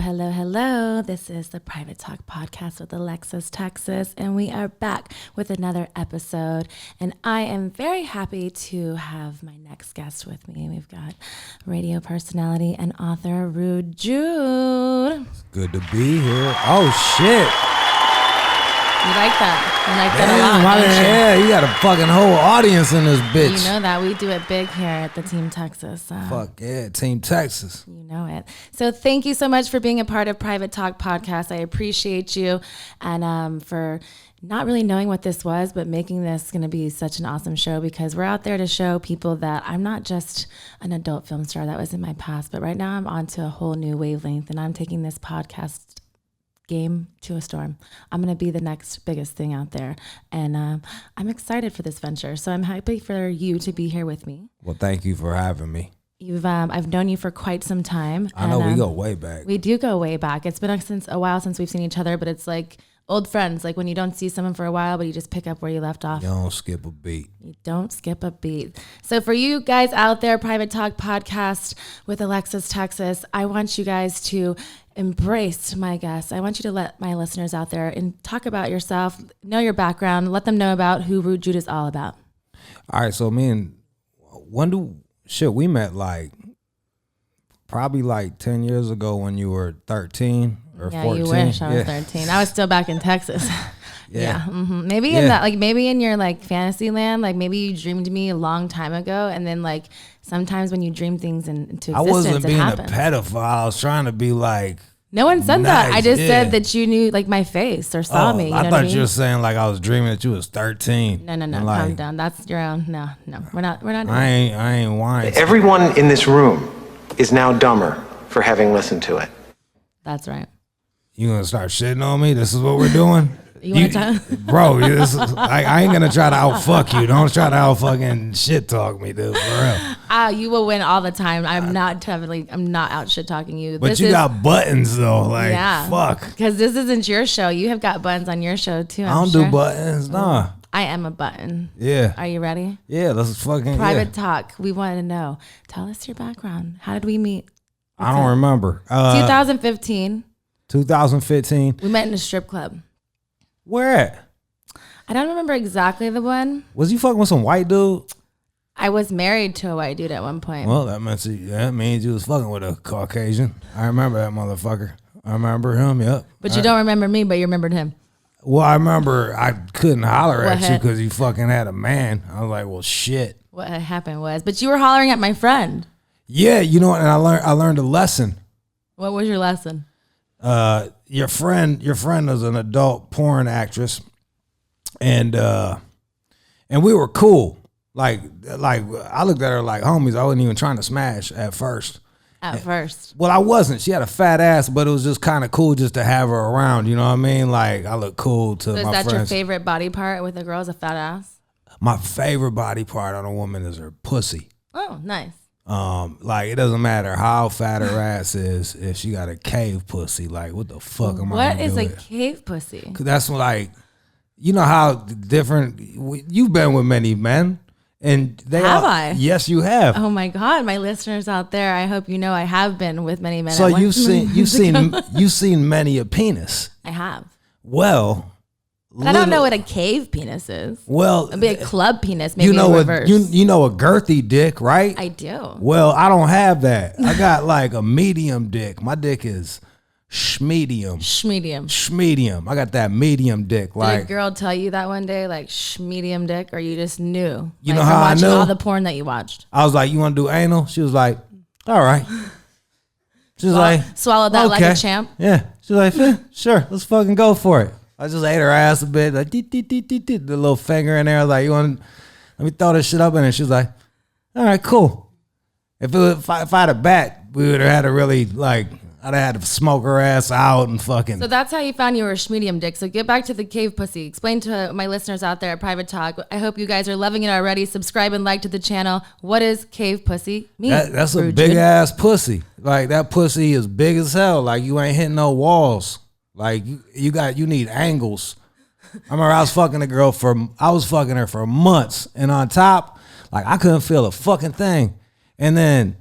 hello, hello. This is the Private Talk Podcast with Alexis, Texas, and we are back with another episode. And I am very happy to have my next guest with me. We've got radio personality and author Rude Jude. It's good to be here. Oh, shit. You like that? You like that a lot, yeah, you got a fucking whole audience in this bitch. You know that. We do it big here at the Team Texas. Fuck yeah, Team Texas. You know it. So thank you so much for being a part of Private Talk Podcast. I appreciate you and for not really knowing what this was, but making this going to be such an awesome show because we're out there to show people that I'm not just an adult film star. That was in my past, but right now I'm on to a whole new wavelength and I'm taking this podcast game to a storm. I'm going to be the next biggest thing out there. And I'm excited for this venture. So I'm happy for you to be here with me. Well, thank you for having me. I've known you for quite some time. I know we go way back. We do go way back. It's been a while since we've seen each other, but it's like old friends. Like when you don't see someone for a while, but you just pick up where you left off. You don't skip a beat. You don't skip a beat. So for you guys out there, Private Talk Podcast with Alexis, Texas, I want you guys to embrace my guests. I want you to let my listeners out there and talk about yourself, know your background, let them know about who Rude Jude is all about. All right, so we met probably 10 years ago when you were 13 or 14. Yeah, you wish I was 13. I was still back in Texas. Yeah. Mm-hmm. Maybe in that, maybe in your fantasy land, maybe you dreamed me a long time ago, and then sometimes when you dream things into existence, I wasn't being happens. a pedophile. I was trying to be No one said that. I just said that you knew my face or saw me. I thought you were saying I was dreaming that you was 13. No. Calm down. That's your own. No. We're not. I ain't whining. Everyone in this room is now dumber for having listened to it. That's right. You gonna start shitting on me? This is what we're doing? You want to bro, I ain't gonna try to outfuck you. Don't try to outfucking shit talk me, dude. For real. You will win all the time. I'm not out shit talking you. But you got buttons though. Fuck. Because this isn't your show. You have got buttons on your show too. I don't do buttons. Nah. I am a button. Yeah. Are you ready? Yeah. Let's fucking Private talk. We want to know. Tell us your background. How did we meet? I don't remember. 2015. 2015. We met in a strip club. Where at? I don't remember exactly the one. Was you fucking with some white dude? I was married to a white dude at one point. Well, that means you was fucking with a Caucasian. I remember that motherfucker. I remember him, yep. But you don't remember me, but you remembered him. Well, I remember I couldn't holler at you because you fucking had a man. I was like, well, shit. What had happened was, but you were hollering at my friend. Yeah, you know what? And I learned a lesson. What was your lesson? Your friend is an adult porn actress, and we were cool. I looked at her like homies. I wasn't even trying to smash at first. Well, I wasn't. She had a fat ass, but it was just kind of cool just to have her around. You know what I mean? I look cool to my friends. Is that your favorite body part with a girl? Is a fat ass? My favorite body part on a woman is her pussy. Oh, nice. It doesn't matter how fat her ass is if she got a cave pussy. What the fuck am I? What is a cave pussy? Cause that's you know how different you've been with many men, and I? Yes, you have. Oh my God, my listeners out there! I hope you know I have been with many men. So you've seen many a penis. I have. Well. I don't know what a cave penis is. Well, it'd be a club penis, maybe reverse. You know a girthy dick, right? I do. Well, I don't have that. I got a medium dick. My dick is schmedium. Schmedium. I got that medium dick. Did a girl tell you that one day, schmedium dick, or you just knew? You know how I knew? All the porn that you watched. I was like, "You want to do anal?" She was like, "All right." She was swallowed that like a champ. Yeah. She was like, "Sure, let's fucking go for it." I just ate her ass a bit, the little finger in there. I was like, let me throw this shit up in it. She was like, all right, cool. If I had a bat, we would have had to really I'd have had to smoke her ass out and fucking. So that's how you found you were a schmedium dick. So get back to the cave pussy. Explain to my listeners out there at Private Talk. I hope you guys are loving it already. Subscribe and like to the channel. What is cave pussy mean? That's a big ass pussy. That pussy is big as hell. You ain't hitting no walls. You need angles. I remember I was fucking her for months, and on top, I couldn't feel a fucking thing. And then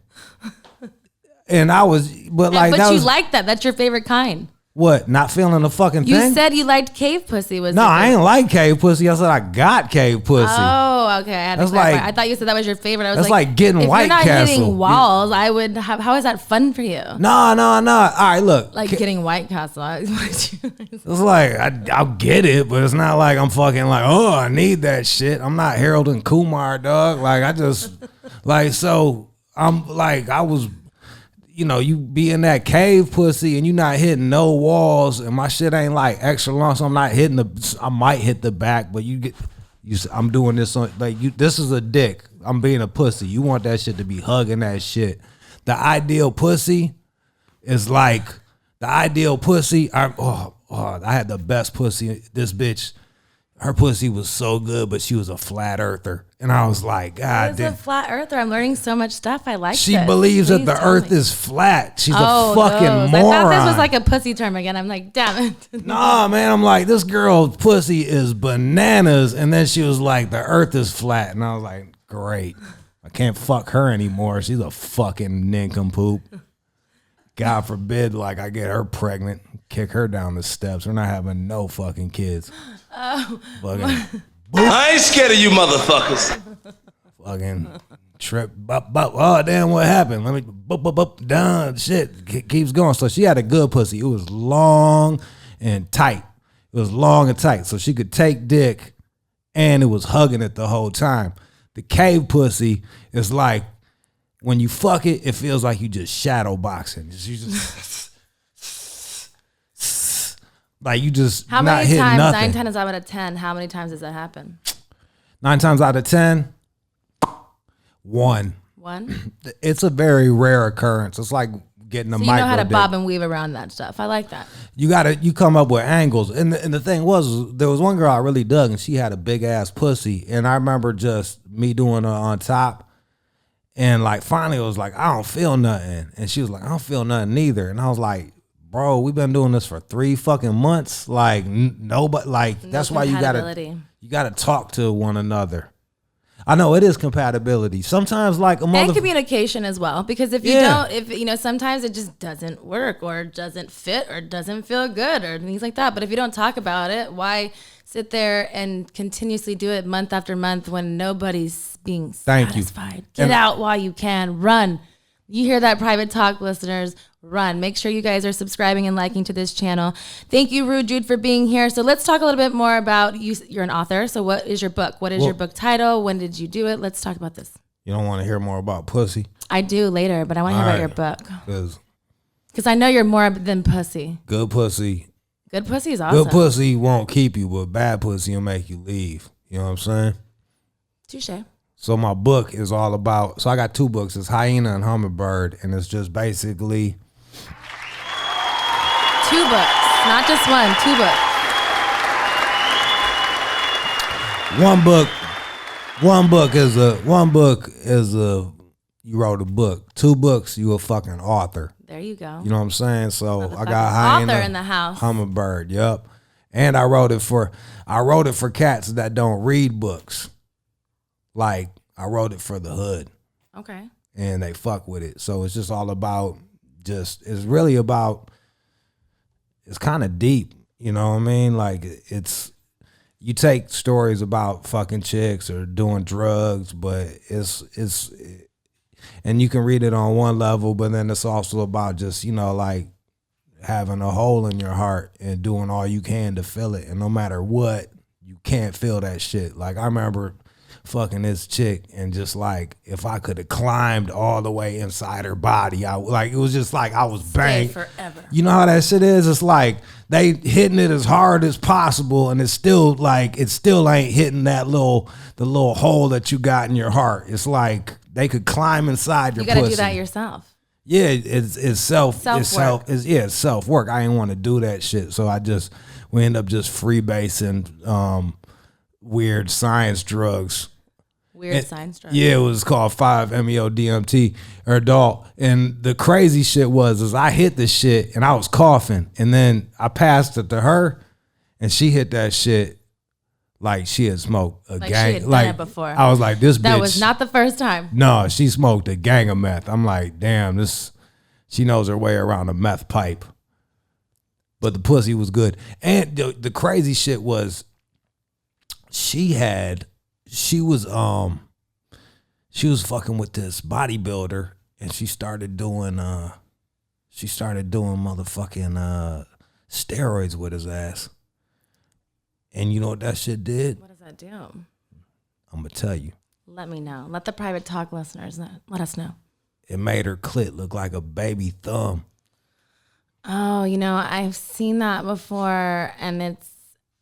And I was, but like, but that you was, like that. That's your favorite kind. what? Not feeling the fucking You thing? said you liked cave pussy. No, I ain't like cave pussy. I said I got cave pussy. Oh, okay. I had to That's clarify. like- I thought you said that was your favorite. I was that's like, like getting if White you're not Castle. hitting walls, I would have. How is that fun for you? No. All right, look. Like getting White Castle. It's like I'll get it, but it's not like I'm fucking like, oh, I need that shit. I'm not Harold and Kumar, dog. Like I just like, so I'm like, I was, you know, you be in that cave pussy and you not hitting no walls, and my shit ain't like extra long, so I'm not hitting I might hit the back, but I'm doing this on like you. This is a dick. I'm being a pussy. You want that shit to be hugging that shit. The ideal pussy is like the ideal pussy. I had the best pussy. This bitch, her pussy was so good, but she was a flat earther, and I was like, God What damn. is a flat earther? I'm learning so much stuff. I like. She this. believes Please that the tell earth me. is flat. She's a Oh, fucking those. moron. I thought this was like a pussy term again. I'm like, damn it. Nah, man, I'm like, this girl's pussy is bananas. And then she was like, the earth is flat. And I was like, great. I can't fuck her anymore. She's a fucking nincompoop. God forbid, like, I get her pregnant, kick her down the steps. We're not having no fucking kids. Oh. Fucking, I ain't scared of you motherfuckers. fucking trip. Oh, damn, what happened? Let me, done. Shit, keeps going. So she had a good pussy. It was long and tight. It was long and tight. So she could take dick and it was hugging it the whole time. The cave pussy is like, when you fuck it, it feels like you just shadow boxing. You just like you just How not many hitting times? nothing. 9 times out of 10. How many times does that happen? 9 times out of 10, 1. 1. It's a very rare occurrence. It's like getting a So you micro know how to dick. bob and weave around that stuff. I like that. You come up with angles. And the thing was, there was one girl I really dug, and she had a big ass pussy. And I remember just me doing her on top. And like finally it was like, I don't feel nothing. And she was like, I don't feel nothing either. And I was like, bro, we've been doing this for 3 fucking months. Like nobody, like that's why you gotta talk to one another. I know it is compatibility. Sometimes like a And communication as well, because if you Yeah. don't, if you know, sometimes it just doesn't work or doesn't fit or doesn't feel good or things like that. But if you don't talk about it, why sit there and continuously do it month after month when nobody's being Thank you. satisfied? Get And- out while you can. Run. You hear that, Private Talk listeners? Run. Make sure you guys are subscribing and liking to this channel. Thank you, Rude Jude, for being here. So let's talk a little bit more about you. You're an author. So what is your book? What is your book title? When did you do it? Let's talk about this. You don't want to hear more about pussy? I do later, but I want to hear about your book. Because I know you're more than pussy. Good pussy. Good pussy is awesome. Good pussy won't keep you, but bad pussy will make you leave. You know what I'm saying? Touche. So my book is all about, so I got 2 books. It's Hyena and Hummingbird, and it's just basically 2 books, not just one. 2 books. one book is a you wrote a book. 2 books, you a fucking author. There you go. You know what I'm saying? So I Motherfucking got Hyena, author in the house. Hummingbird, yep. And I wrote it for cats that don't read books. Like I wrote it for the hood. Okay. And they fuck with it. So it's just all about it's really about, it's kind of deep, you know what I mean? Like you take stories about fucking chicks or doing drugs, but and you can read it on one level, but then it's also about just, you know, like having a hole in your heart and doing all you can to fill it. And no matter what, you can't feel that shit. Like I remember fucking this chick and just like, if I could have climbed all the way inside her body, it was just like I was banged forever. You know how that shit is? It's like they hitting it as hard as possible, and it's still like, it still ain't hitting the little hole that you got in your heart. It's like they could climb inside your You got to pussy. do that yourself. Yeah, it's Self-work. It's self-work. I didn't want to do that shit. So we end up just freebasing weird science drugs. Weird science drugs. Yeah, it was called 5-MeO-DMT or adult. And the crazy shit is I hit the shit and I was coughing, and then I passed it to her and she hit that shit like she had smoked a Like gang. she had done it before. I was like, this bitch. That was not the first time. No, she smoked a gang of meth. I'm like, damn, this She knows her way around a meth pipe. But the pussy was good. And the crazy shit was she was fucking with this bodybuilder, and she started doing motherfucking steroids with his ass. And you know what that shit did? What does that do? I'm gonna tell you. Let me know. Let the private talk listeners know. Let us know. It made her clit look like a baby thumb. Oh, I've seen that before, and it's,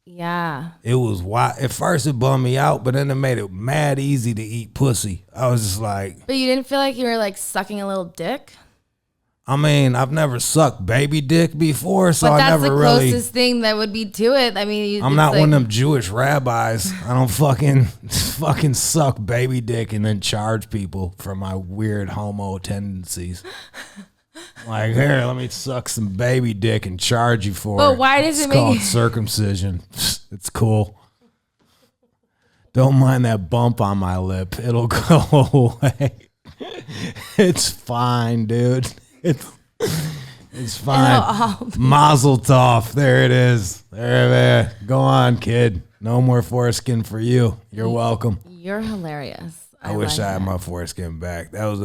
yeah. It was wild. At first it bummed me out, but then it made it mad easy to eat pussy. I was just like. But you didn't feel like you were like sucking a little dick? I mean, I've never sucked baby dick before, so but I never really. That's the closest thing that would be to it. I mean, I'm not one of them Jewish rabbis. I don't fucking suck baby dick and then charge people for my weird homo tendencies. Like, here, let me suck some baby dick and charge you for it. But why does it's it make called circumcision? It's cool. Don't mind that bump on my lip. It'll go away. It's fine, dude. It's fine. Mazel tov. There it is. There. Go on, kid. No more foreskin for you. You're welcome. You're hilarious. I wish I had my foreskin back. That was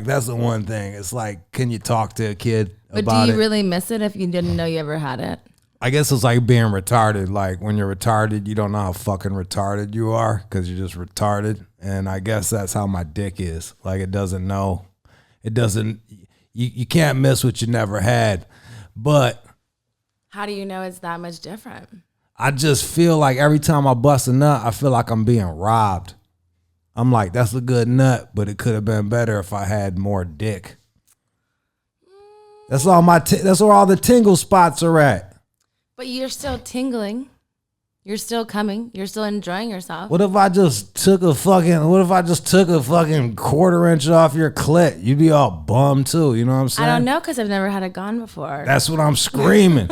that's the one thing. It's like, can you talk to a kid about it? But do you really miss it if you didn't know you ever had it? I guess it's like being retarded. Like when you're retarded, you don't know how fucking retarded you are because you're just retarded. And I guess that's how my dick is. Like it doesn't know. It doesn't. You can't miss what you never had. But how do you know it's that much different? I just feel like every time I bust a nut, I feel like I'm being robbed. I'm like, that's a good nut, but it could have been better if I had more dick. That's all that's where all the tingle spots are at. But you're still tingling. You're still coming. You're still enjoying yourself. What if I just took a fucking quarter inch off your clit? You'd be all bummed too. You know what I'm saying? I don't know because I've never had it gone before. That's what I'm screaming.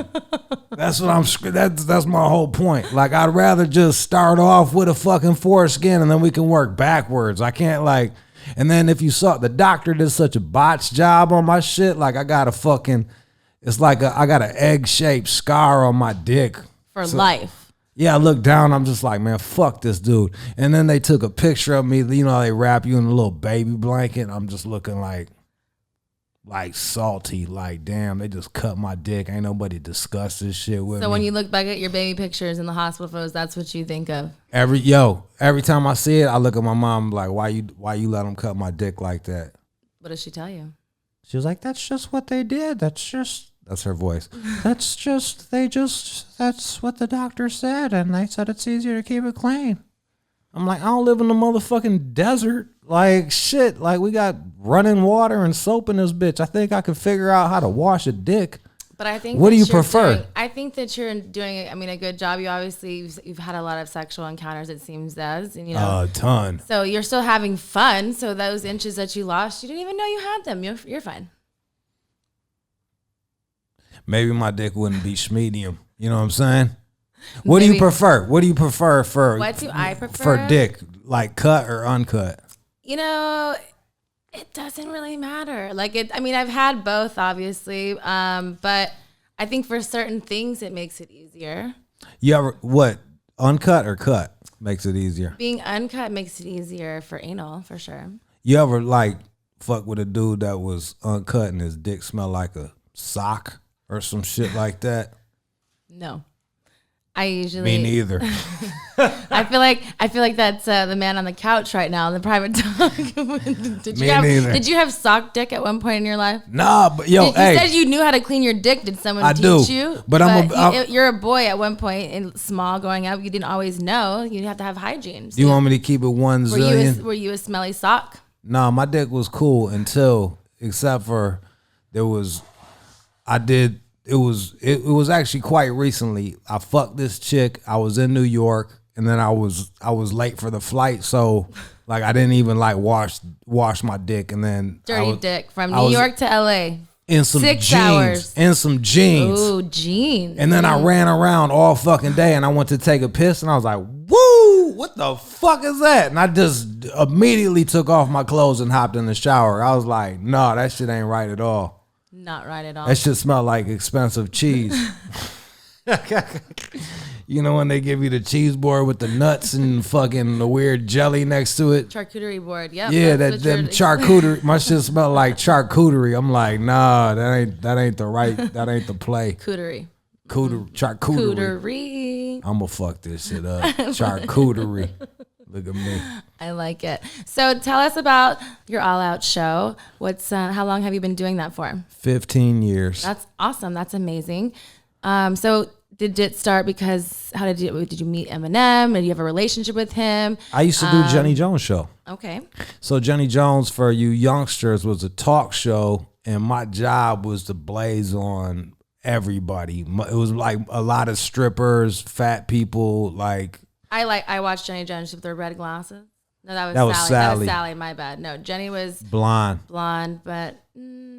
That's my whole point. Like, I'd rather just start off with a fucking foreskin and then we can work backwards. I can't and then if you saw, the doctor did such a botched job on my shit. Like I got it's like I got an egg-shaped scar on my dick. For life. Yeah, I look down, I'm just like, man, fuck this dude. And then they took a picture of me, they wrap you in a little baby blanket. I'm just looking like salty, like, damn, they just cut my dick. Ain't nobody discuss this shit with me. So when you look back at your baby pictures in the hospital photos, that's what you think of? Every time I see it, I look at my mom like, why you let them cut my dick like that? What does she tell you? She was like, that's just what they did. That's her voice. That's what the doctor said, and they said it's easier to keep it clean. I'm like, I don't live in the motherfucking desert. Like, shit, like we got running water and soap in this bitch. I think I can figure out how to wash a dick. But I think what do you prefer? I think that you're doing, a good job. You obviously, you've had a lot of sexual encounters, it seems as, and a ton. So you're still having fun. So those inches that you lost, you didn't even know you had them. You're fine. Maybe my dick wouldn't be medium. You know what I'm saying? What do you prefer? What do you prefer for? What do I prefer for dick? Like cut or uncut? It doesn't really matter. I've had both, obviously, but I think for certain things it makes it easier. You ever uncut or cut makes it easier? Being uncut makes it easier for anal, for sure. You ever fuck with a dude that was uncut and his dick smelled like a sock? Or some shit like that? No. I usually... Me neither. I feel like that's the man on the couch right now in the private talk. Did you have sock dick at one point in your life? Nah, but you said you knew how to clean your dick. Did someone teach you? But you're a boy at one point, and small growing up, you didn't always know. You have to have hygiene. So you want me to keep it 1 zillion? Were you a smelly sock? Nah, my dick was cool except for there was... It was actually quite recently. I fucked this chick. I was in New York, and then I was late for the flight, so I didn't even wash my dick, and then dick from New York to LA in some 6 jeans. hours. In some jeans. Ooh, jeans. And then I ran around all fucking day, and I went to take a piss, and I was like, "Woo! What the fuck is that?" And I just immediately took off my clothes and hopped in the shower. I was like, "No, that shit ain't right at all." Not right at all. That shit smell like expensive cheese. You know when they give you the cheese board with the nuts and fucking the weird jelly next to it? Charcuterie board, yep. Yeah, them charcuterie. My shit smell like charcuterie. I'm like, nah, that ain't the play. Charcuterie. Charcuterie. I'm gonna fuck this shit up. Charcuterie. Look at me. I like it. So tell us about your All Out show. How long have you been doing that for? 15 years. That's awesome. That's amazing. So did it start because did you meet Eminem? Did you have a relationship with him? I used to do Jenny Jones show. Okay. So Jenny Jones, for you youngsters, was a talk show, and my job was to blaze on everybody. It was like a lot of strippers, fat people, like. I watched Jenny Jones with her red glasses. No, that was Sally. That was Sally, my bad. No, Jenny was blonde, but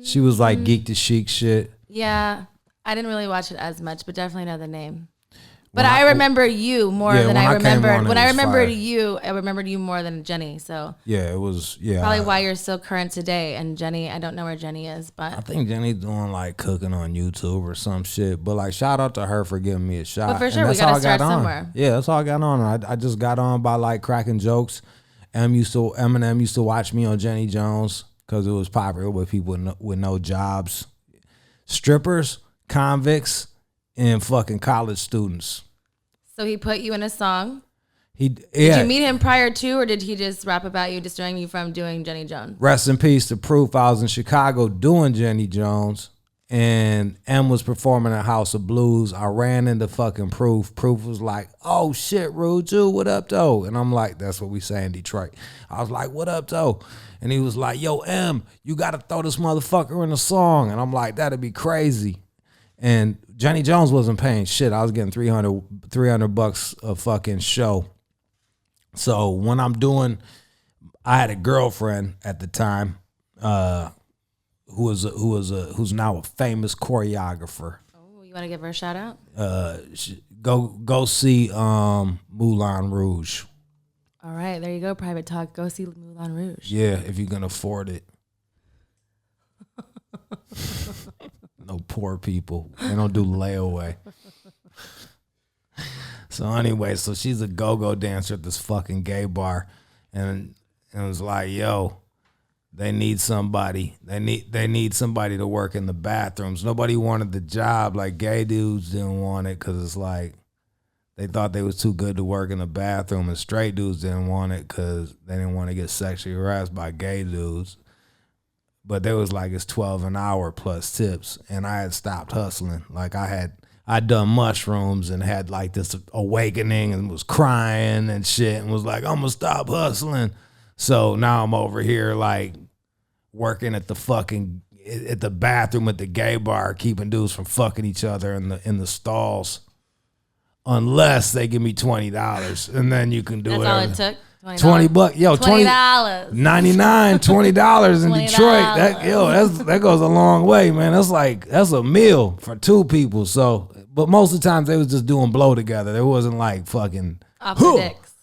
she was like geek to chic shit. Yeah, I didn't really watch it as much, but definitely know the name. But I remember you more than I remembered. When I remembered you, I remembered you more than Jenny. So yeah, it was probably why you're still current today. And Jenny, I don't know where Jenny is, but I think Jenny's doing like cooking on YouTube or some shit. But like, shout out to her for giving me a shot. But for sure, we gotta start somewhere. Yeah, that's all I got on. I just got on by like cracking jokes. Eminem used to watch me on Jenny Jones because it was popular with people with no jobs, strippers, convicts, and fucking college students. So he put you in a song. Did you meet him prior to, or did he just rap about you, distracting you from doing Jenny Jones? Rest in peace to Proof. I was in Chicago doing Jenny Jones, and M was performing at House of Blues. I ran into fucking Proof. Proof was like, "Oh shit, Rude Jude, what up, though?" And I'm like, that's what we say in Detroit. I was like, "What up, though?" And he was like, "Yo, M, you got to throw this motherfucker in a song." And I'm like, that'd be crazy. And Jenny Jones wasn't paying shit. I was getting $300 a fucking show. So when I had a girlfriend at the time, who's now a famous choreographer. Oh, you want to give her a shout out? Go see Moulin Rouge. All right, there you go. Private talk. Go see Moulin Rouge. Yeah, if you can afford it. No poor people. They don't do layaway. So anyway, so she's a go-go dancer at this fucking gay bar, and it was like, yo, they need somebody. They need somebody to work in the bathrooms. Nobody wanted the job. Like, gay dudes didn't want it because it's like they thought they was too good to work in the bathroom, and straight dudes didn't want it because they didn't want to get sexually harassed by gay dudes. But there was like, it's $12 an hour plus tips, and I had stopped hustling. Like I'd done mushrooms and had like this awakening and was crying and shit and was like, I'm gonna stop hustling. So now I'm over here like working at the bathroom at the gay bar, keeping dudes from fucking each other in the stalls, unless they give me $20, and then you can do it. That's all it took. $20, yo, $20, $99, $20 in Detroit. That goes a long way, man. That's a meal for two people. So, but most of the times they was just doing blow together. There wasn't like fucking off the dicks.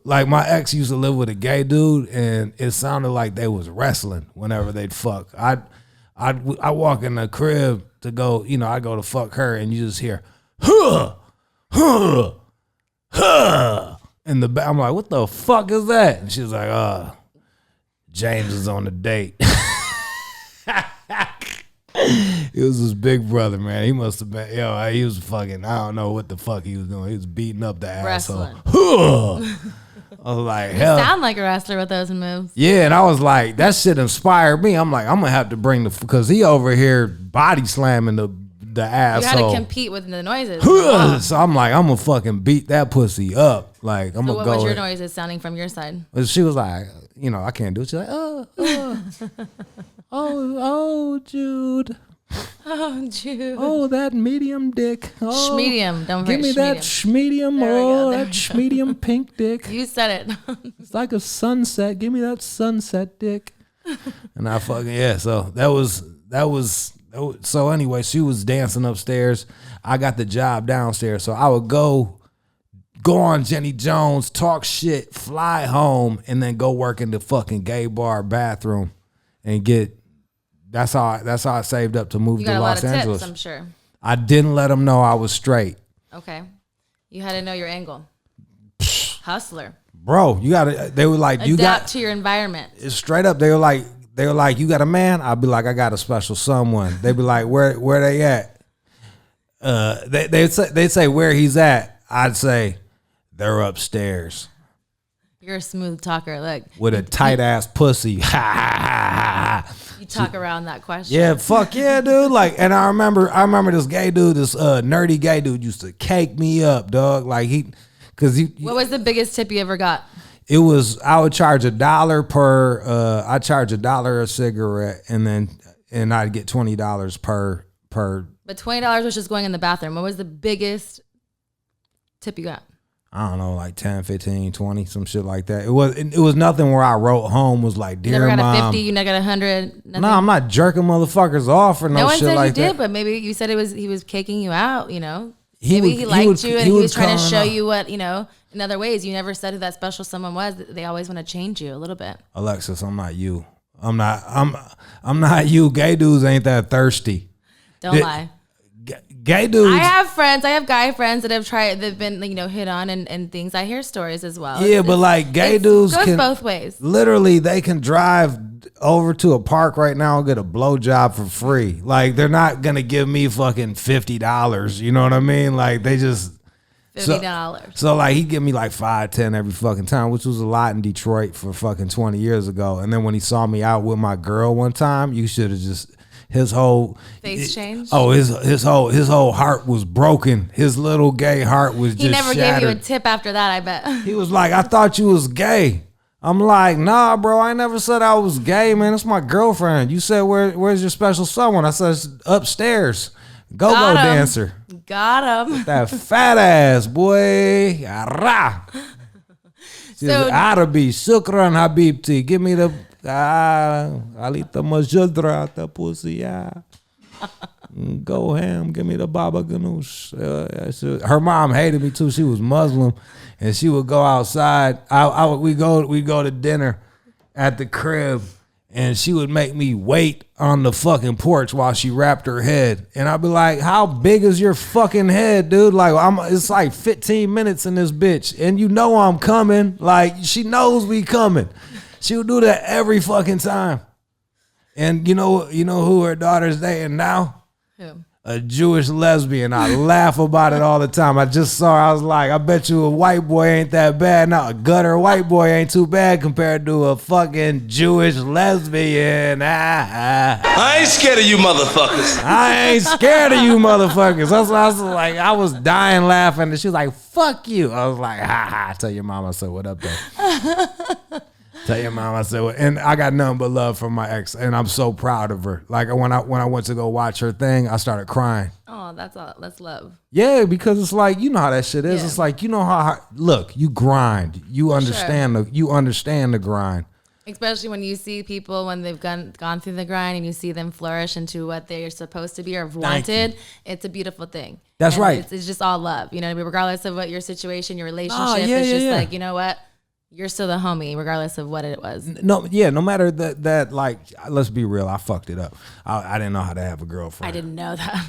Like my ex used to live with a gay dude, and it sounded like they was wrestling whenever they'd fuck. I walk in the crib to go, I go to fuck her, and you just hear, huh, huh, huh. In the back, I'm like, what the fuck is that? And she was like, James is on a date. It was his big brother, man. He must have been, he was fucking, I don't know what the fuck he was doing. He was beating up the asshole. I was like, hell. You sound like a wrestler with those moves. Yeah, and I was like, that shit inspired me. I'm like, I'm going to have to bring because he over here body slamming the asshole. You had to compete with the noises. So I'm like, I'm going to fucking beat that pussy up. Like, I'm going to go. What was your noises sounding from your side? She was like, I can't do it. She's like, oh, Jude. Oh, Jude. Oh, that medium dick. Oh, schmedium. Don't forget give me that schmedium. Oh, that schmedium pink dick. You said it. It's like a sunset. Give me that sunset dick. And I fucking, so that was. So anyway, she was dancing upstairs. I got the job downstairs. So I would go on Jenny Jones, talk shit, fly home, and then go work in the fucking gay bar bathroom and get that's how I saved up to move You to got a lot Los of Angeles. tips, I'm sure. I didn't let them know I was straight. Okay. You had to know your angle. Hustler. Bro, you gotta. They were like, Adapt to your environment. Straight up. They were like, you got a man? I'd be like, I got a special someone. They'd be like, where they at? They'd say where he's at. I'd say they're upstairs. You're a smooth talker. Look, with a tight ass pussy. you talk around that question. Yeah, fuck yeah, dude. Like, and I remember this gay dude, this nerdy gay dude used to cake me up, dog. Like What was the biggest tip you ever got? It was, I would charge $1 per. I charge $1 a cigarette, and I'd get $20 per. But $20 was just going in the bathroom. What was the biggest tip you got? I don't know, like 10, 15, 20, some shit like that. It was nothing where I wrote home was like, dear Never got mom. a 50, you never got 100. Nothing? No, I'm not jerking motherfuckers off or no one shit said like you that. did, but maybe you said he was caking you out, you know. He Maybe would- he liked you and he was trying to come show out. you what, you know, in other ways. You never said who that special someone was. They always want to change you a little bit. Alexis, I'm not you. I'm not you. Gay dudes ain't that thirsty. Don't lie. Gay dudes. I have guy friends that they've been, you know, hit on and things. I hear stories as well. Yeah, but like gay dudes goes can both ways. Literally, they can drive over to a park right now and get a blowjob for free. Like, they're not gonna give me fucking $50. You know what I mean? Like, they just $50. So like he'd give me like 5, 10 every fucking time, which was a lot in Detroit for fucking 20 years ago. And then when he saw me out with my girl one time, you should have just. His whole face changed. Oh, his whole heart was broken. His little gay heart was just He never shattered. gave you a tip after that, I bet. He was like, I thought you was gay. I'm like, nah, bro, I never said I was gay, man. It's my girlfriend. You said, where's your special someone? I said, it's upstairs. Go-go dancer. Got him. That fat ass, boy. Arrah. She So- was Arabi, shukran habibti. Give me the alita majudra, the pussy, yeah. Go ham, give me the baba ganoush. Her mom hated me too. She was Muslim, and she would go outside. We go to dinner at the crib, and she would make me wait on the fucking porch while she wrapped her head. And I'd be like, "How big is your fucking head, dude? Like, it's like 15 minutes in this bitch, and you know I'm coming. Like, she knows we coming. She would do that every fucking time. And you know who her daughter's dating now? Who? A Jewish lesbian. I laugh about it all the time. I just saw her. I was like, I bet you a white boy ain't that bad. Now a gutter white boy ain't too bad compared to a fucking Jewish lesbian. I ain't scared of you motherfuckers. I ain't scared of you motherfuckers. That's what I was like. I was dying laughing. And she was like, fuck you. I was like, ha ha. Tell your mom I said, what up, though? Tell your mom I said, and I got nothing but love from my ex, and I'm so proud of her. Like when I went to go watch her thing, I started crying. Oh, that's love. Yeah, because it's like, you know how that shit is. Yeah. It's like, you know how look, you grind, you understand the grind. Especially when you see people when they've gone through the grind and you see them flourish into what they're supposed to be or wanted. It's a beautiful thing. That's And right. It's just all love. You know, regardless of what your situation, your relationship, yeah, it's just yeah. like, you know what? You're still the homie, regardless of what it was. No matter that like, let's be real, I fucked it up. I didn't know how to have a girlfriend. I didn't know that.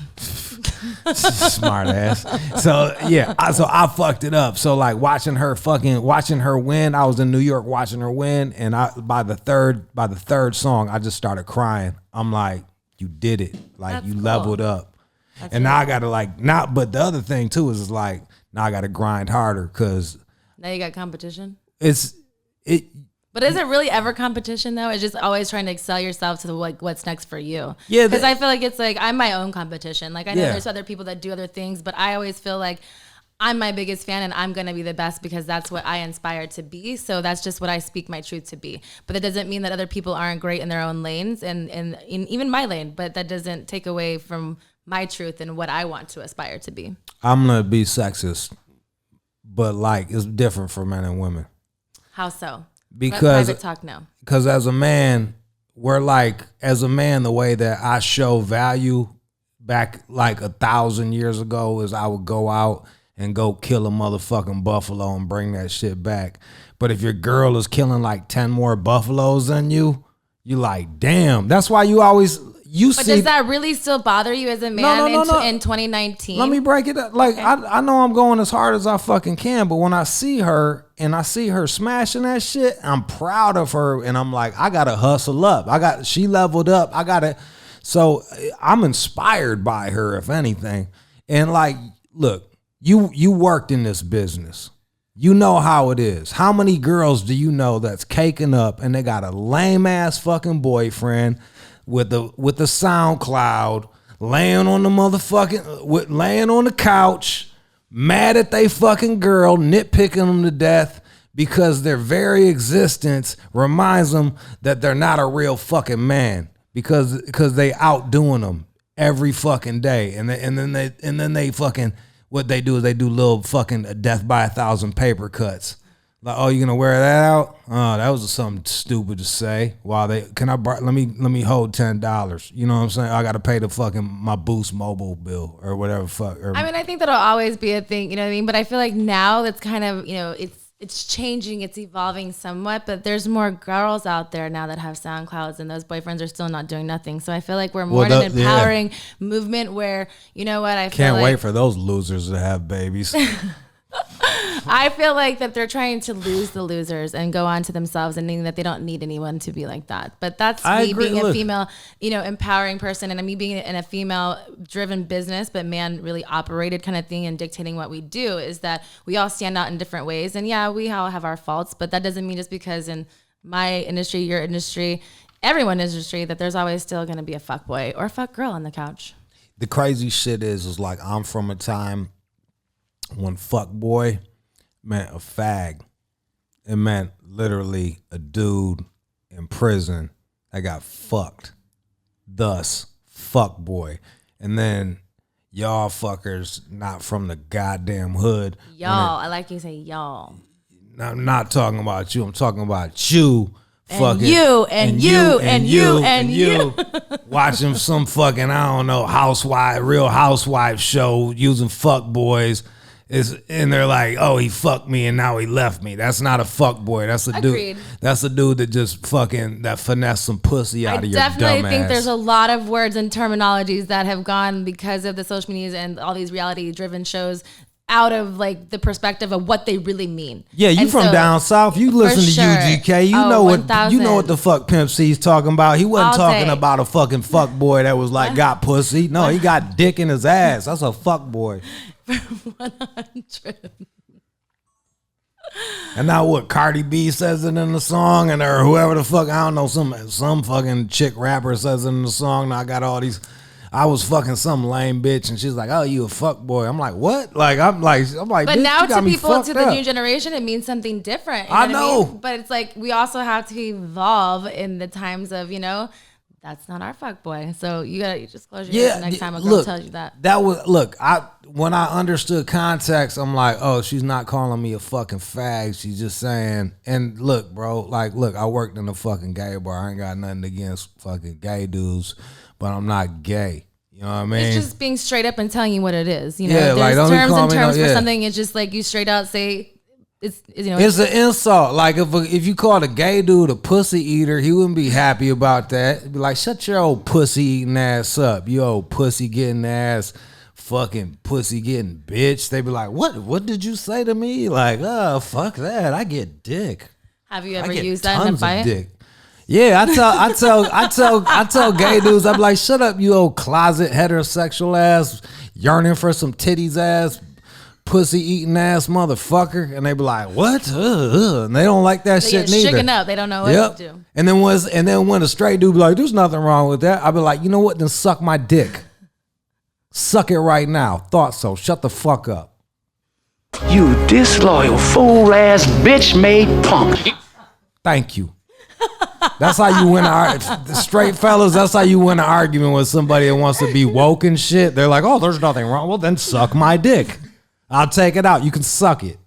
Smart ass. So yeah, I fucked it up. So like watching her win. I was in New York watching her win, and by the third song, I just started crying. I'm like, you did it. Like, That's you cool. leveled up. And now I gotta but the other thing too is like, now I gotta grind harder because Now you got competition. But is it really ever competition though? It's just always trying to excel yourself to what's next for you. Yeah, because I feel like it's like I'm my own competition. Like I know Yeah. there's other people that do other things, but I always feel like I'm my biggest fan and I'm gonna be the best because that's what I inspire to be. So that's just what I speak my truth to be. But that doesn't mean that other people aren't great in their own lanes and in even my lane. But that doesn't take away from my truth and what I want to aspire to be. I'm gonna be sexist, but like it's different for men and women. How so? Because Private talk now. Because as a man, the way that I show value back like 1,000 years ago is I would go out and go kill a motherfucking buffalo and bring that shit back. But if your girl is killing like 10 more buffaloes than you, You like, damn. That's why you always But does that really still bother you as a man in 2019? Let me break it up. Like, okay. I know I'm going as hard as I fucking can, but when I see her and I see her smashing that shit, I'm proud of her, and I'm like, I gotta hustle up. She leveled up. So I'm inspired by her, if anything. And like, look, you worked in this business. You know how it is. How many girls do you know that's caking up and they got a lame ass fucking boyfriend with the SoundCloud, laying on the couch, mad at they fucking girl, nitpicking them to death because their very existence reminds them that they're not a real fucking man because they outdoing them every fucking day, and then they fucking. What they do is they do little fucking death by 1,000 paper cuts. Like, oh, you gonna wear that out? Oh, that was something stupid to say. Let me hold $10. You know what I'm saying? I gotta pay the fucking my Boost mobile bill or whatever. I mean, I think that'll always be a thing. You know what I mean? But I feel like now that's kind of, you know, it's changing, it's evolving somewhat, but there's more girls out there now that have SoundClouds, and those boyfriends are still not doing nothing. So I feel like we're more in an empowering movement where, you know what, I can't wait for those losers to have babies. I feel like that they're trying to lose the losers and go on to themselves and thinking that they don't need anyone to be like that. But that's me being a female, you know, empowering person, and me being in a female driven business, but man really operated kind of thing and dictating what we do, is that we all stand out in different ways. And yeah, we all have our faults, but that doesn't mean just because in my industry, your industry, everyone's industry, that there's always still going to be a fuck boy or a fuck girl on the couch. The crazy shit is like, I'm from a time when fuck boy meant a fag. It meant literally a dude in prison that got fucked. Thus, fuck boy. And then y'all fuckers not from the goddamn hood. Y'all, I like you say y'all. I'm not talking about you. I'm talking about you. And you, and you, and you, and you. Watching some fucking, I don't know, Real Housewives show using fuck boys. And they're like, oh, he fucked me and now he left me. That's not a fuck boy. That's a Agreed. Dude. That's a dude that just fucking finesse some pussy out of your dumb ass. I definitely think there's a lot of words and terminologies that have gone because of the social medias and all these reality driven shows out of like the perspective of what they really mean. Yeah, you from down south. You listen to UGK. You know what the fuck Pimp C's talking about. He wasn't talking about a fucking fuck boy that was like got pussy. No, he got dick in his ass. That's a fuck boy. 100. And now what Cardi B says it in the song, and or whoever the fuck, I don't know, some fucking chick rapper says it in the song. Now I got all these. I was fucking some lame bitch, and she's like, "Oh, you a fuck boy?" I'm like, "What?" I'm like. But now to people, to the new generation, it means something different. I know. But it's like we also have to evolve in the times of, you know, that's not our fuck boy. So you gotta just close your eyes the next time a girl tells you that. When I understood context, I'm like, oh, she's not calling me a fucking fag. She's just saying, and look, bro, I worked in a fucking gay bar. I ain't got nothing against fucking gay dudes, but I'm not gay. You know what I mean? It's just being straight up and telling you what it is. You know, there's terms and terms for something. It's just like you straight out say, it's an insult. Like if you called a gay dude a pussy eater, he wouldn't be happy about that. He'd be like, shut your old pussy eating ass up, you old pussy getting ass, fucking pussy getting bitch. They'd be like, what did you say to me? Like, oh, fuck that. I get dick. Have you ever used that in a fight? Dick. Yeah, I tell gay dudes, I'm like, shut up, you old closet heterosexual ass, yearning for some titties ass, pussy eating ass motherfucker. And they be like, what? And they don't like that shit neither. Shaken up. They don't know what to do. And then when a straight dude be like, there's nothing wrong with that, I be like, you know what? Then suck my dick. Suck it right now. Thought so. Shut the fuck up. You disloyal fool ass bitch made punk. Thank you. That's how you win straight fellas. That's how you win an argument with somebody that wants to be woke and shit. They're like, oh, there's nothing wrong. Well, then suck my dick. I'll take it out. You can suck it.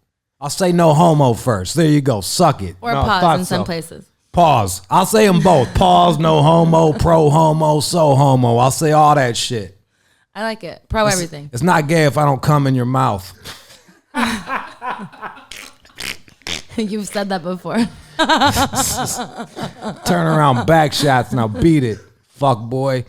I'll say no homo first. There you go. Suck it. Or pause in some places. Pause. I'll say them both. Pause, no homo, pro homo, so homo. I'll say all that shit. I like it. Pro everything. It's not gay if I don't come in your mouth. You've said that before. Turn around back shots and I'll beat it. Fuck boy.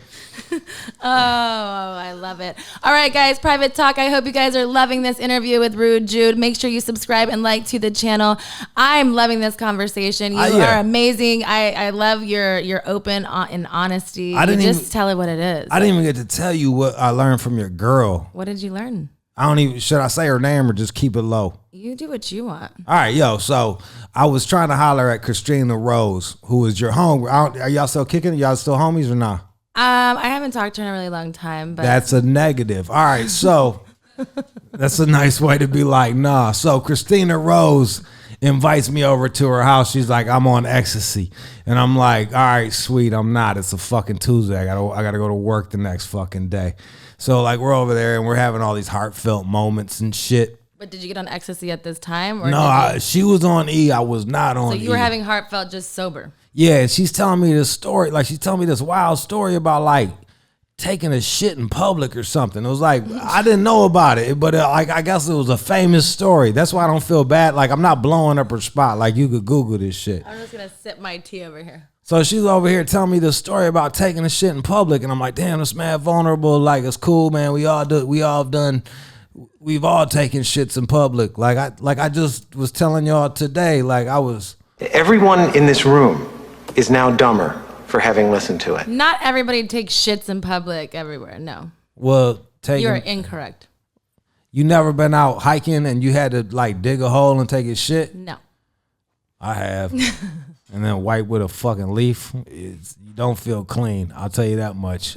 Oh, I love it. All right, guys, Private Talk. I hope you guys are loving this interview with Rude Jude. Make sure you subscribe and like to the channel. I'm loving this conversation. You are amazing. I love your open and honesty. Just tell it what it is. I didn't even get to tell you what I learned from your girl. What did you learn? I don't even, should I say her name or just keep it low? You do what you want. All right, yo, so I was trying to holler at Christina Rose, who is your home. Are y'all still kicking? Y'all still homies or not? I haven't talked to her in a really long time, but that's a negative. All right, so that's a nice way to be like, nah. So Christina Rose invites me over to her house. She's like, I'm on ecstasy. And I'm like, all right, sweet, I'm not. It's a fucking Tuesday. I gotta go to work the next fucking day. So like we're over there and we're having all these heartfelt moments and shit. But did you get on ecstasy at this time? Or no, she was on E. I was not on E. So you were having heartfelt just sober. Yeah, and she's telling me this story. Like she's telling me this wild story about like taking a shit in public or something. It was like, I didn't know about it, but like I guess it was a famous story. That's why I don't feel bad. Like I'm not blowing up her spot. Like you could Google this shit. I'm just going to sip my tea over here. So she's over here telling me this story about taking a shit in public, and I'm like, damn, this man vulnerable. Like it's cool, man. We've all taken shits in public. Like I just was telling y'all today. Like I was. Everyone in this room is now dumber for having listened to it. Not everybody takes shits in public everywhere. No. Well, you're incorrect. You never been out hiking and you had to like dig a hole and take a shit? No. I have. And then wipe with a fucking leaf. You don't feel clean. I'll tell you that much.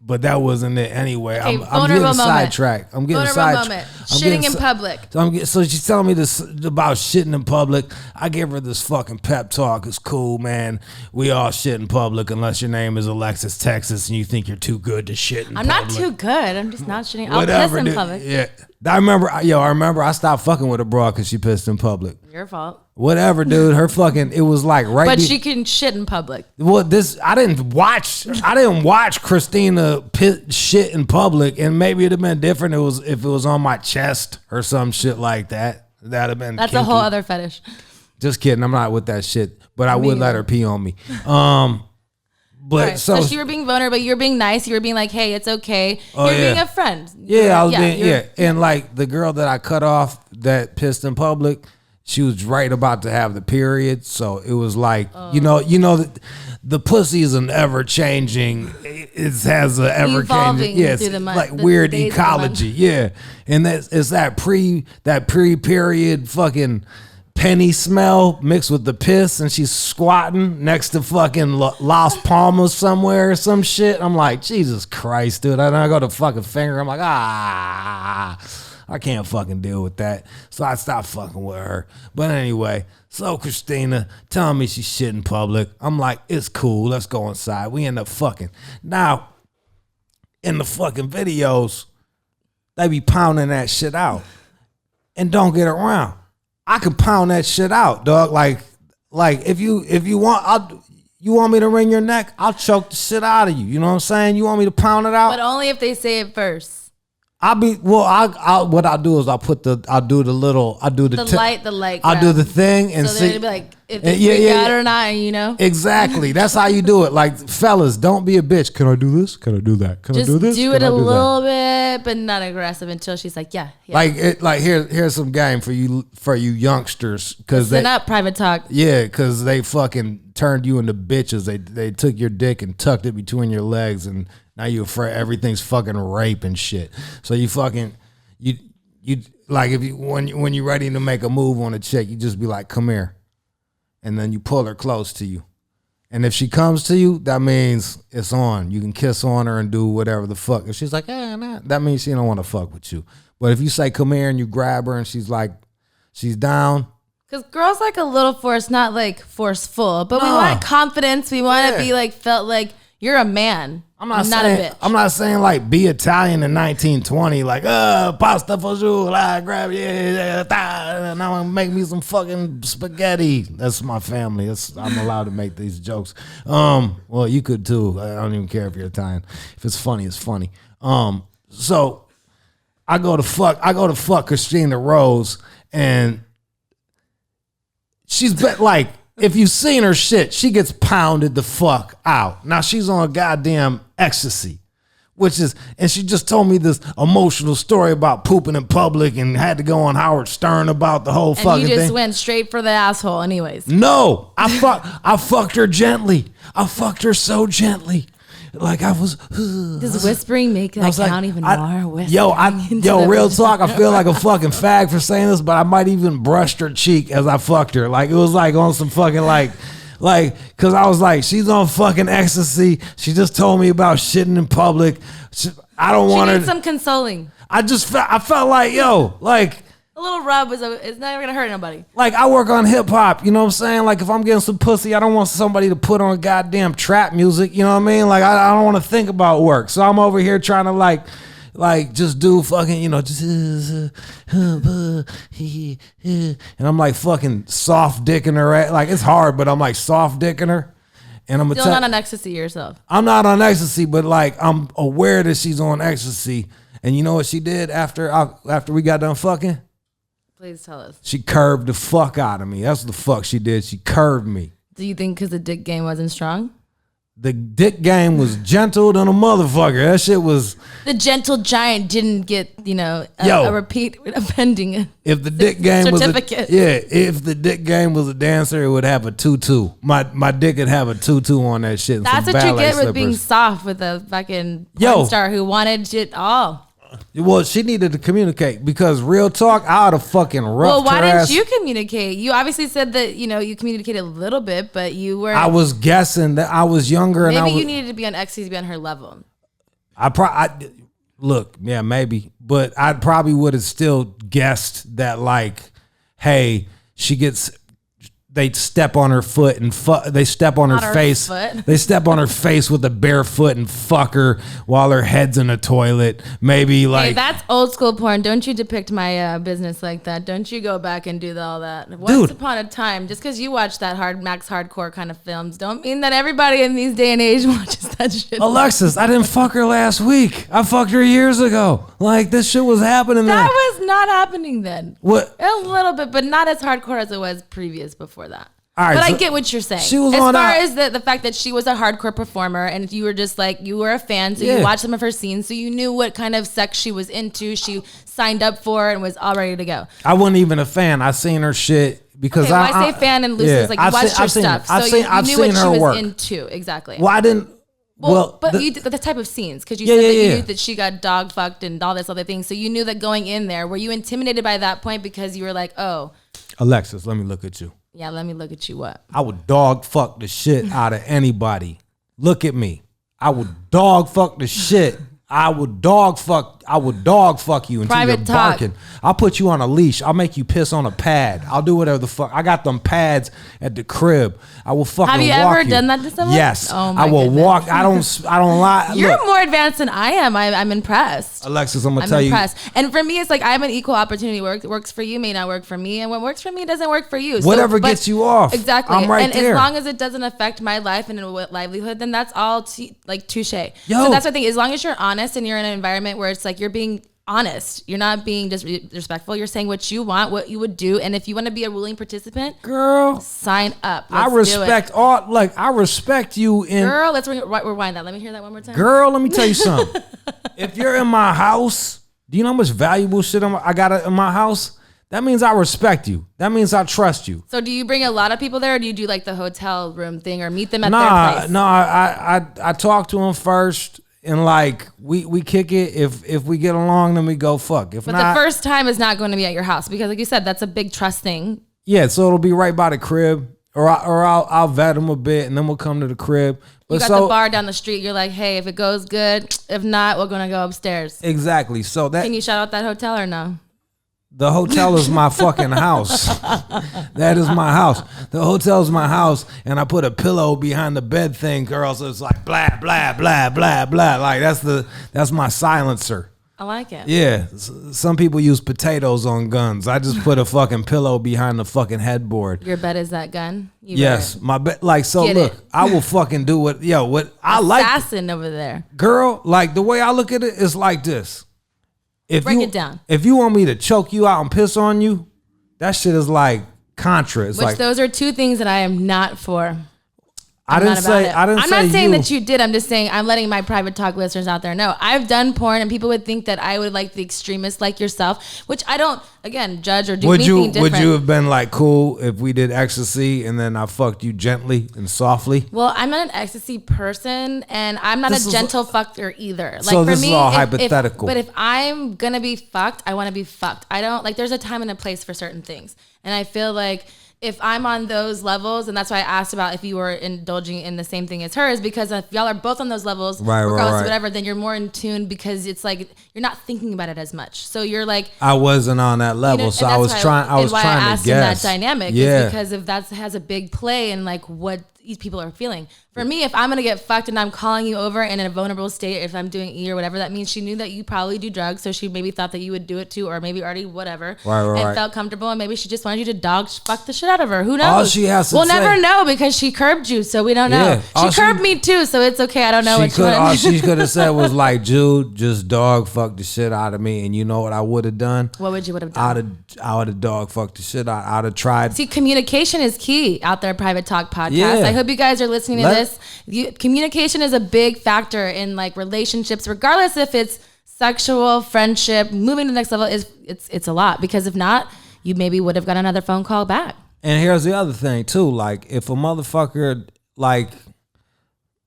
But that wasn't it anyway. Okay, I'm getting sidetracked. I'm getting sidetracked. Shitting in public. So she's telling me this about shitting in public. I give her this fucking pep talk. It's cool, man. We all shit in public unless your name is Alexis, Texas, and you think you're too good to shit in public. I'm not too good. I'm just not shitting. I'll piss in public. Yeah. I remember I stopped fucking with a broad because she pissed in public. Your fault. Whatever, dude. Her fucking, it was like right. But she can shit in public. Well, I didn't watch Christina shit in public, and maybe it'd have been different. If it was on my chest or some shit like that. That'd have been. That's kinky. A whole other fetish. Just kidding. I'm not with that shit, but I would let her pee on me. But right. So you were being vulnerable. You were being nice. You were being like, "Hey, it's okay." You're being a friend. Yeah, I was being. Yeah, and like the girl that I cut off that pissed in public, she was right about to have the period, so it was like, you know, the pussy is an ever changing. It has an ever changing. Yes, like weird ecology. Yeah, and it's that pre-period fucking penny smell mixed with the piss, and she's squatting next to fucking Las Palmas somewhere or some shit. I'm like, Jesus Christ, dude. And I go to fucking finger. I'm like, I can't fucking deal with that. So I stopped fucking with her. But anyway, so Christina telling me she shit in public. I'm like, it's cool. Let's go inside. We end up fucking. Now, in the fucking videos, they be pounding that shit out and don't get around. I can pound that shit out, dog. Like if you want, you want me to wring your neck, I'll choke the shit out of you. You know what I'm saying? You want me to pound it out? But only if they say it first. What I'll do is I'll do the thing and so see. They'll be like, if they freak out or not, you know? Exactly. That's how you do it. Like, fellas, don't be a bitch. Can I do this? Can I do that? Can I do this? Just do it a little bit, but not aggressive until she's like, yeah. Here's some game for you youngsters. Listen up, Private Talk. Yeah, because they fucking turned you into bitches. They took your dick and tucked it between your legs, and now you're afraid everything's fucking rape and shit. So you fucking you like when you're ready to make a move on a chick, you just be like, come here. And then you pull her close to you. And if she comes to you, that means it's on. You can kiss on her and do whatever the fuck. If she's like, nah, that means she don't want to fuck with you. But if you say, come here, and you grab her and she's like, she's down. Because girls like a little force, not like forceful. But we want confidence. We want to be like, felt like you're a man. I'm not a bitch. I'm not saying like be Italian in 1920, like pasta fagioli, grab now make me some fucking spaghetti. That's my family. I'm allowed to make these jokes. Well, you could too. I don't even care if you're Italian. If it's funny, it's funny. So I go to fuck Christina Rose, and she's like, if you've seen her shit, she gets pounded the fuck out. Now she's on goddamn ecstasy, and she just told me this emotional story about pooping in public and had to go on Howard Stern about the whole fucking thing. And you just went straight for the asshole anyways. No, I fucked her gently. I fucked her so gently. Like I was. Does whispering make that count even more? Yo, real talk. I feel like a fucking fag for saying this, but I might even brushed her cheek as I fucked her. Like it was like on some fucking like, cause I was like, she's on fucking ecstasy. She just told me about shitting in public. I don't want her. She needs some consoling. I felt like, yo, like. A little rub is never gonna hurt nobody. Like I work on hip hop, you know what I'm saying? Like if I'm getting some pussy, I don't want somebody to put on goddamn trap music, you know what I mean? Like I don't want to think about work. So I'm over here trying to like just do fucking, you know, just and I'm like fucking soft dicking her. Like it's hard, but I'm like soft dicking her. And I'm still not on ecstasy yourself. I'm not on ecstasy, but like I'm aware that she's on ecstasy. And you know what she did after we got done fucking? Please tell us. She curved the fuck out of me. That's what the fuck she did. She curved me. Do you think because the dick game wasn't strong? The dick game was gentle than a motherfucker. That shit was... The gentle giant didn't get, a repeat offending. If the dick game certificate. If the dick game was a dancer, it would have a tutu. My dick would have a tutu on that shit. That's what you get with being soft with a fucking porn star who wanted it all. Well, she needed to communicate because real talk, I would have fucking roughed Well, why her didn't ass. you communicate? You obviously said that, you communicated a little bit, but you were... I was guessing that I was younger. Maybe you needed to be on ecstasy to be on her level. Look, yeah, maybe. But I probably would have still guessed that like, hey, they step on her foot and they step on her face. They step on her face with a bare foot and fuck her while her head's in the toilet. Maybe like... Hey, that's old school porn. Don't you depict my business like that. Don't you go back and do all that. Once upon a time, just because you watch that max hardcore kind of films, don't mean that everybody in these day and age watches that shit. Alexis, I didn't fuck her last week. I fucked her years ago. Like this shit was happening then. That was not happening then. What? A little bit, but not as hardcore as it was previous before that. Right, but I get what you're saying. She was as on far as the fact that she was a hardcore performer and you were just like, you were a fan, so you watched some of her scenes, so you knew what kind of sex she was into, she signed up for and was all ready to go. I wasn't even a fan. I seen her shit because when I say fan and loose, it's like you watched her stuff. So you knew what she was into. Exactly. Well, I didn't. The type of scenes, because you said that you knew that she got dog fucked and all this other thing. So you knew that going in there, were you intimidated by that point because you were like, oh. Alexis, let me look at you. Yeah, let me look at you. What? I would dog fuck the shit out of anybody. Look at me. I would dog fuck the shit. I would dog fuck you until Private you're talk. barking. I'll put you on a leash. I'll make you piss on a pad. I'll do whatever the fuck. I got them pads at the crib. I will fucking walk you. Have you ever done that to someone? Yes. Oh my I will goodness. walk. I don't lie. You're Look, more advanced than I am. I'm impressed. Alexis, I'm tell impressed. And for me, it's like I'm an equal opportunity. What works for you may not work for me, and what works for me doesn't work for you. Whatever gets you off. Exactly. I'm right and there. as long as it doesn't affect my life and livelihood, then that's all touche. Yo. So that's the thing. As long as you're honest and you're in an environment where it's like you're being honest, you're not being disrespectful, you're saying what you want, what you would do, and if you want to be a willing participant, girl, sign up. I respect I respect you in... Girl, let's rewind that. Let me hear that one more time. Girl, let me tell you something. If you're in my house, do you know how much valuable shit I got in my house? That means I respect you. That means I trust you. So do you bring a lot of people there, or do you do like the hotel room thing, or meet them at their place? No, I talk to them first, and like we kick it. If we get along, then we go fuck. If but not, the first time is not going to be at your house because, like you said, that's a big trust thing. Yeah, so it'll be right by the crib, or I'll vet them a bit, and then we'll come to the crib. But you got the bar down the street. You're like, hey, if it goes good, if not, we're gonna go upstairs. Exactly. So that can you shout out that hotel or no? The hotel is my fucking house. That is my house. The hotel is my house, and I put a pillow behind the bed thing, girl. So it's like blah blah blah blah blah. Like that's my silencer. I like it. Yeah, some people use potatoes on guns. I just put a fucking pillow behind the fucking headboard. Your bed is that gun? Yes, my bed. Like so, look, I will fucking do what I like. Assassin over there, girl. Like the way I look at it is like this. Break it down. If you want me to choke you out and piss on you, that shit is like contra. It's Which like those are two things that I am not for. I'm not saying that you did. I'm just saying I'm letting my private talk listeners out there know. I've done porn, and people would think that I would like the extremist like yourself, which I don't, again, judge or do anything different. Would you have been like cool if we did ecstasy and then I fucked you gently and softly? Well, I'm not an ecstasy person, and I'm not a gentle fucker either. Like, so for this me, is all hypothetical. But if I'm gonna be fucked, I want to be fucked. I don't like. There's a time and a place for certain things, and I feel like if I'm on those levels, and that's why I asked about if you were indulging in the same thing as her, is because if y'all are both on those levels, regardless of whatever, then you're more in tune because it's like you're not thinking about it as much. So you're like, I wasn't on that level, so I was trying to guess. I asked him that dynamic is because if that has a big play in like what these people are feeling. For me, if I'm gonna get fucked and I'm calling you over in a vulnerable state, if I'm doing E or whatever, that means she knew that you probably do drugs, so she maybe thought that you would do it too, or maybe already whatever, and felt comfortable, and maybe she just wanted you to dog fuck the shit out of her. Who knows? All she has to we'll say, never know because she curbed you, so we don't know. She curbed me too, so it's okay. I don't know what all she could have said was like, Jude, just dog fuck the shit out of me, and you know what I would have done? What would you have done? I would have dog fucked the shit out. I'd have tried. See, communication is key out there. Private Talk Podcast. I hope you guys are listening to this. Communication is a big factor in like relationships, regardless if it's sexual, friendship, moving to the next level. It's a lot, because if not, you maybe would have got another phone call back. And here's the other thing too, like if a motherfucker, like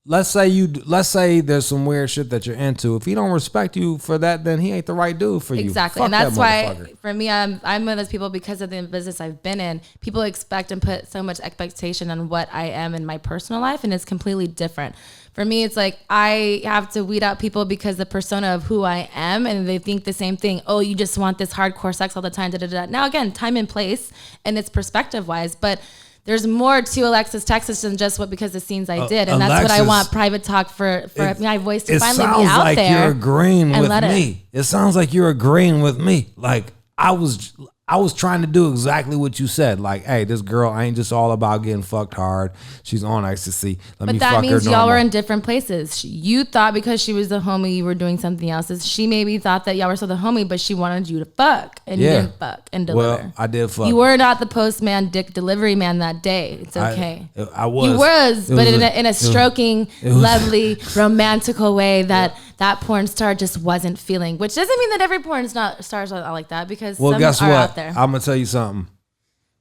let's say there's some weird shit that you're into. If he don't respect you for that, then he ain't the right dude for you. Exactly. Fuck and that's that why for me, I'm one of those people, because of the business I've been in, people expect and put so much expectation on what I am in my personal life, and it's completely different. For me, it's like I have to weed out people because the persona of who I am, and they think the same thing. Oh, you just want this hardcore sex all the time. Da, da, da. Now, again, time and place, and it's perspective-wise, but there's more to Alexis, Texas than just because the scenes I did. And that's what I want Private Talk for my voice to finally be out like there. It sounds like you're agreeing with me. It sounds like you're agreeing with me. Like I was trying to do exactly what you said. Like, hey, this girl ain't just all about getting fucked hard. She's on ecstasy. But that means y'all were in different places. You thought because she was the homie, you were doing something else. She maybe thought that y'all were still the homie, but she wanted you to fuck, and you didn't fuck and deliver. Well, I did fuck. You were not the postman, dick delivery man that day. It's okay. I was. You was, but in a stroking, lovely, romantical way that porn star just wasn't feeling. Which doesn't mean that every porn stars are like that, because some guess are what? out there. I'm gonna tell you something.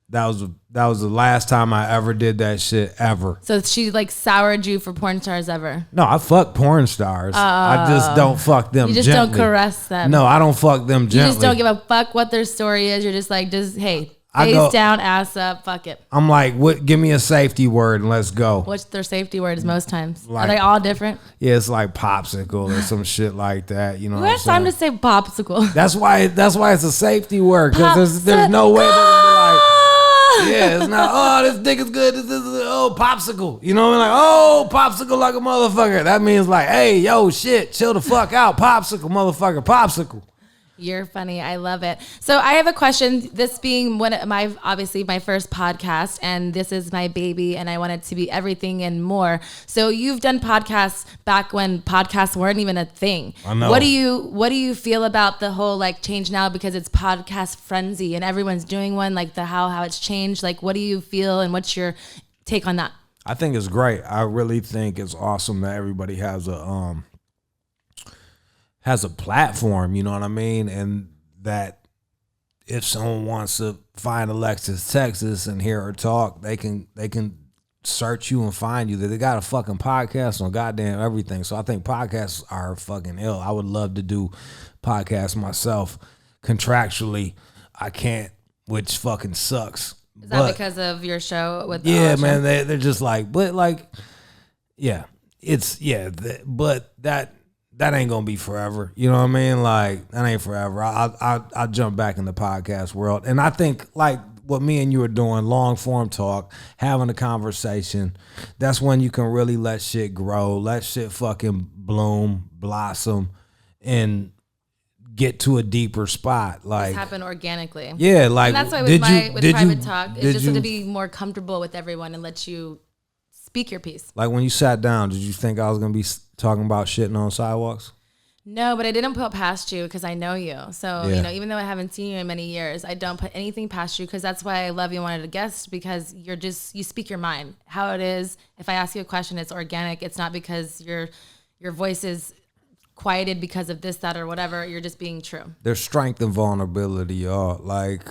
That was the last time I ever did that shit ever. So she like soured you for porn stars ever? No, I fuck porn stars. I just don't fuck them. You just gently. don't caress them. No, I don't fuck them gently. You just don't give a fuck what their story is. You're just like, hey, face down, ass up, fuck it. I'm like, what? Give me a safety word and let's go. What's their safety word is most times? Like, are they all different? Yeah, it's like popsicle or some shit like that. You know, who has time to say popsicle? That's why it's a safety word, because there's no way they're gonna be like, yeah, it's not. Oh, this dick is good. This is popsicle. You know what I mean? Like, oh, popsicle like a motherfucker. That means like, hey, yo, shit, chill the fuck out, popsicle, motherfucker, popsicle. You're funny. I love it. So I have a question. This being obviously my first podcast, and this is my baby, and I want it to be everything and more. So you've done podcasts back when podcasts weren't even a thing. I know. What do you feel about the whole like change now, because it's podcast frenzy and everyone's doing one, like the how it's changed? Like, what do you feel, and what's your take on that? I think it's great. I really think it's awesome that everybody has a platform, you know what I mean? And that if someone wants to find Alexis, Texas, and hear her talk, they can search you and find you. That they got a fucking podcast on goddamn everything. So I think podcasts are fucking ill. I would love to do podcasts myself. Contractually, I can't, which fucking sucks. Is that because of your show with the Yeah, man, they're just like, but like, yeah, it's, yeah, but that ain't gonna be forever. You know what I mean? Like, that ain't forever. I'll jump back in the podcast world. And I think like what me and you are doing, long form talk, having a conversation, that's when you can really let shit grow, let shit fucking bloom, blossom, and get to a deeper spot. Like, it's happened organically. Yeah, like, and that's why with private talk, it's just to be more comfortable with everyone and let you speak your piece. Like when you sat down, did you think I was gonna be talking about shitting on sidewalks? No, but I didn't put past you because I know you. So, Yeah. you know, even though I haven't seen you in many years, I don't put anything past you because that's why I love you and wanted a guest because you speak your mind. How it is. If I ask you a question, it's organic. It's not because your voice is quieted because of this, that, or whatever. You're just being true. There's strength and vulnerability, y'all. Like,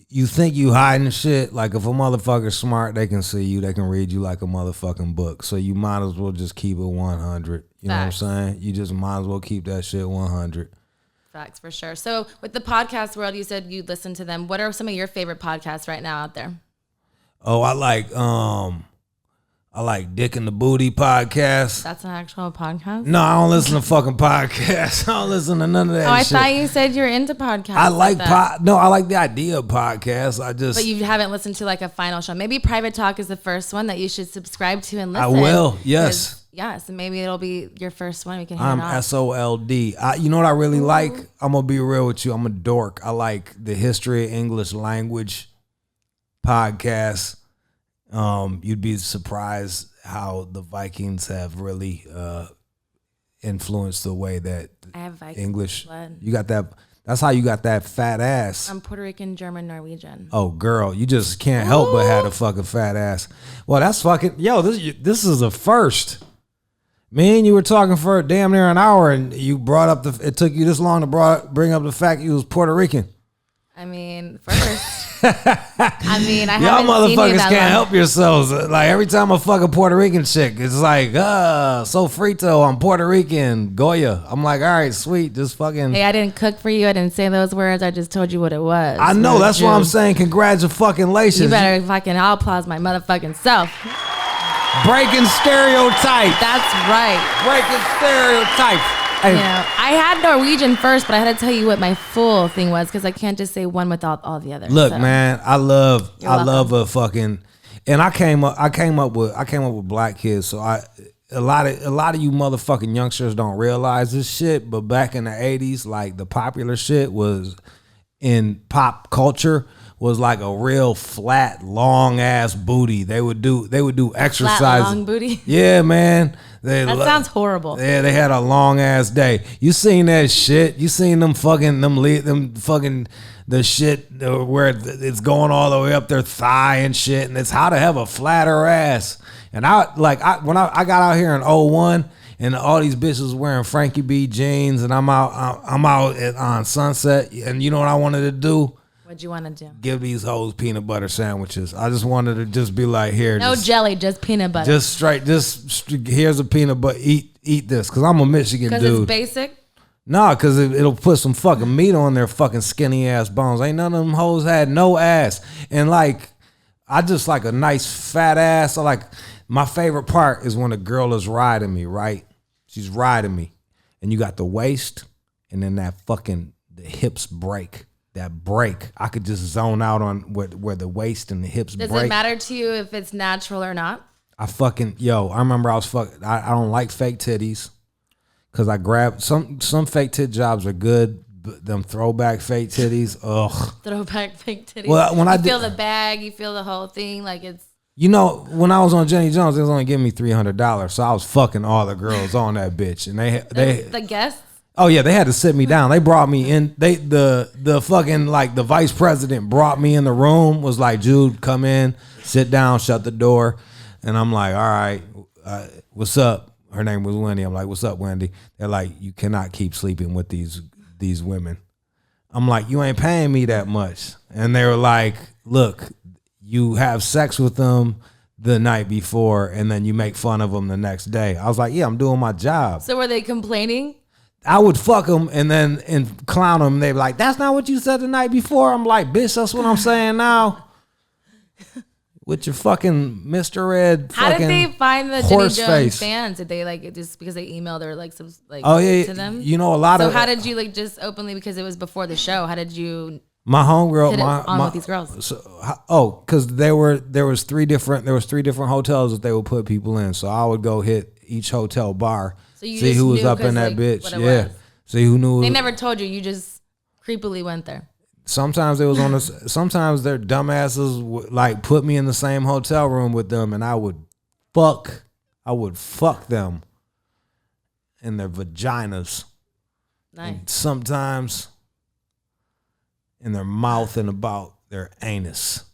you think you hiding shit. Like, if a motherfucker's smart, they can see you. They can read you like a motherfucking book. So you might as well just keep it 100. You know what I'm saying? You just might as well keep that shit 100. Facts, for sure. So with the podcast world, you said you listen to them. What are some of your favorite podcasts right now out there? Oh, I like Dick and the Booty podcast. That's an actual podcast? No, I don't listen to fucking podcasts. I don't listen to none of that shit. I thought you said you're into podcasts. I like I like the idea of podcasts. But you haven't listened to like a final show. Maybe Private Talk is the first one that you should subscribe to and listen. I will, yes. Yes, and maybe it'll be your first one. We can hear I'm it on. SOLD. You know what I really like? I'm going to be real with you. I'm a dork. I like the History of English Language podcast. You'd be surprised how the Vikings have really influenced the way that I have Viking English. blood. You got that. That's how you got that fat ass. I'm Puerto Rican, German, Norwegian. Oh, girl, you just can't help but have a fucking fat ass. Well, that's fucking This is a first. Me and you were talking for damn near an hour, and you brought up it took you this long to bring up the fact you was Puerto Rican. I mean, first. I Y'all haven't motherfuckers seen you that can't long. help yourselves. Like, every time I fuck a Puerto Rican chick, it's like, sofrito, I'm Puerto Rican, Goya. I'm like, all right, sweet, just fucking. Hey, I didn't cook for you. I didn't say those words. I just told you what it was. I know, Rude that's Jude. what I'm saying. Congratulations. You better fucking applause my motherfucking self. Breaking stereotypes. That's right. Breaking stereotypes. Hey, You know, I had Norwegian first, but I had to tell you what my full thing was because I can't just say one without all the others. look, so. man, I love welcome. a fucking, and I came up with black kids, so a lot of you motherfucking youngsters don't realize this shit, but back in the 80s, like, the popular shit was in pop culture was like a real flat, long ass booty. They would do exercises. Flat, long booty? Yeah, man. That sounds horrible. Yeah, they had a long ass day. You seen that shit? You seen them fucking the shit where it's going all the way up their thigh and shit, and it's how to have a flatter ass. And when I got out here in 01 and all these bitches wearing Frankie B jeans, and I'm out on Sunset, and you know what I wanted to do? What'd you want to do? Give these hoes peanut butter sandwiches. I just wanted to just be like, here, No jelly, just peanut butter. just here's a peanut butter. Eat this, cause I'm a Michigan dude. Because it's basic? No, cause it'll put some fucking meat on their fucking skinny ass bones. Ain't none of them hoes had no ass, and like, I just like a nice fat ass. My favorite part is when a girl is riding me. Right, she's riding me, and you got the waist, and then that fucking the hips break. That break, I could just zone out on where the waist and the hips break. Does it matter to you if it's natural or not? I remember I was fucking. I don't like fake titties, cause I grabbed some fake tit jobs are good, but them throwback fake titties, ugh. Throwback fake titties. Well, when you feel the bag, you feel the whole thing, like it's. You know, when I was on Jenny Jones, they was only giving me $300, so I was fucking all the girls on that bitch, and they The guests. Oh yeah, they had to sit me down. They brought me in. The fucking, like, the vice president brought me in the room. Was like, Jude, come in, sit down, shut the door, and I'm like, all right, what's up? Her name was Wendy. I'm like, what's up, Wendy? They're like, you cannot keep sleeping with these women. I'm like, you ain't paying me that much, and they were like, look, you have sex with them the night before, and then you make fun of them the next day. I was like, yeah, I'm doing my job. So were they complaining? I would fuck them and clown them. They'd be like, that's not what you said the night before. I'm like, bitch, that's what I'm saying now. With your fucking Mr. Ed How fucking did they find the Jenny horse Jones face. fans? Did they like it just because they emailed or like some like Oh yeah, to them? you know, a lot So of. how did you like just openly, because it was before the show? How did you my homegirl, hit it on with these girls? Because there was three different hotels that they would put people in. So I would go hit each hotel bar, So you see just who was knew up in 'cause, that like, bitch. what it Yeah, was. see who knew. They never told you. You just creepily went there. Sometimes it was on this. Sometimes their dumbasses would like put me in the same hotel room with them, and I would fuck them in their vaginas. Nice. And sometimes in their mouth and about their anus.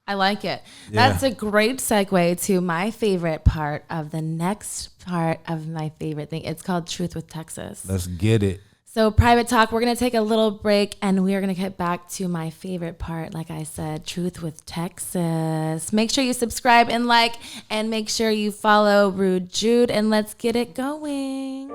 I like it. Yeah. That's a great segue to my favorite part of the next part of my favorite thing. It's called Truth with Texas. Let's get it. So Private Talk, we're going to take a little break and we are going to get back to my favorite part. Like I said, Truth with Texas. Make sure you subscribe and like, and make sure you follow Rude Jude, and let's get it going.